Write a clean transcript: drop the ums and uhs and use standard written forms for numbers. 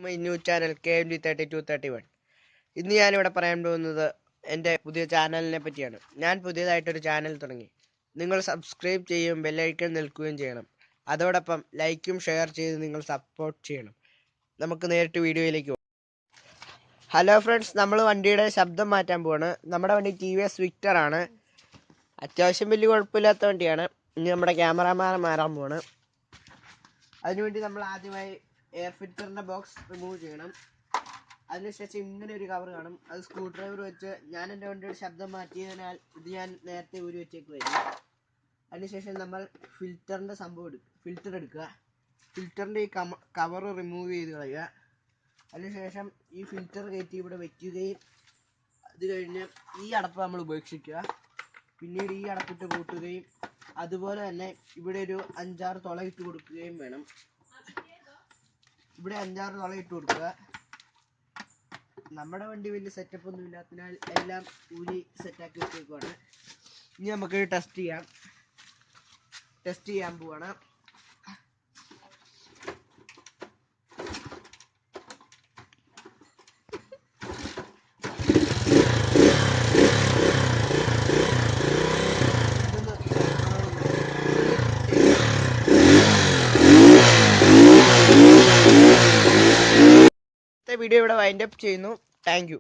My new channel KMD3231. ഇന്ന് ഞാനിവിടെ പറയാൻ പോകുന്നത് എൻ്റെ പുതിയ ചാനലിനെ പറ്റിയാണ്. ഞാൻ പുതിയതായിട്ടൊരു ചാനൽ തുടങ്ങി. നിങ്ങൾ സബ്സ്ക്രൈബ് ചെയ്യുകയും ബെല്ലൈക്കൺ നിൽക്കുകയും ചെയ്യണം. അതോടൊപ്പം ലൈക്കും ഷെയർ ചെയ്ത് നിങ്ങൾ സപ്പോർട്ട് ചെയ്യണം. നമുക്ക് നേരിട്ട് വീഡിയോയിലേക്ക് പോകാം. ഹലോ ഫ്രണ്ട്സ്, നമ്മൾ വണ്ടിയുടെ ശബ്ദം മാറ്റാൻ പോവാണ്. നമ്മുടെ വണ്ടി TVS Victor ആണ്. അത്യാവശ്യം വലിയ കുഴപ്പമില്ലാത്ത വണ്ടിയാണ്. ഇനി നമ്മുടെ ക്യാമറമാൻ മാറാൻ പോവാണ്. അതിനുവേണ്ടി നമ്മൾ ആദ്യമായി എയർ ഫിൽറ്ററിൻ്റെ ബോക്സ് റിമൂവ് ചെയ്യണം. അതിനുശേഷം ഇങ്ങനെ ഒരു കവർ കാണും. അത് സ്ക്രൂ ഡ്രൈവർ വെച്ച് ഞാൻ എൻ്റെ വണ്ടിയുടെ ശബ്ദം മാറ്റിയതിനാൽ ഇത് ഞാൻ നേരത്തെ ഊരി വെച്ചേക്കുമായിരുന്നു. അതിനുശേഷം നമ്മൾ ഫിൽറ്ററിൻ്റെ ഫിൽറ്റർ എടുക്കുക. ഫിൽറ്ററിൻ്റെ ഈ കവർ റിമൂവ് ചെയ്ത് കളയുക. അതിനുശേഷം ഈ ഫിൽറ്റർ കയറ്റി ഇവിടെ വയ്ക്കുകയും അത് കഴിഞ്ഞ് ഈ അടപ്പ് നമ്മൾ ഉപേക്ഷിക്കുക. പിന്നീട് ഈ അടപ്പിട്ട് കൂട്ടുകയും അതുപോലെ തന്നെ ഇവിടെ ഒരു 5-6 തുള ഇട്ട് കൊടുക്കുകയും വേണം. ഇവിടെ 5-6 തുള ഇട്ട് കൊടുക്കുക. നമ്മുടെ വണ്ടി വലിയ സെറ്റപ്പ് ഒന്നും ഇല്ലാത്തതിനാൽ എല്ലാം ഊരി സെറ്റാക്കി വെച്ചേക്കുവാണ്. ഇനി നമുക്ക് ടെസ്റ്റ് ചെയ്യാൻ പോവാണ്. വീഡിയോ ഇവിടെ വൈൻഡ് അപ്പ് ചെയ്യുന്നു. Thank you.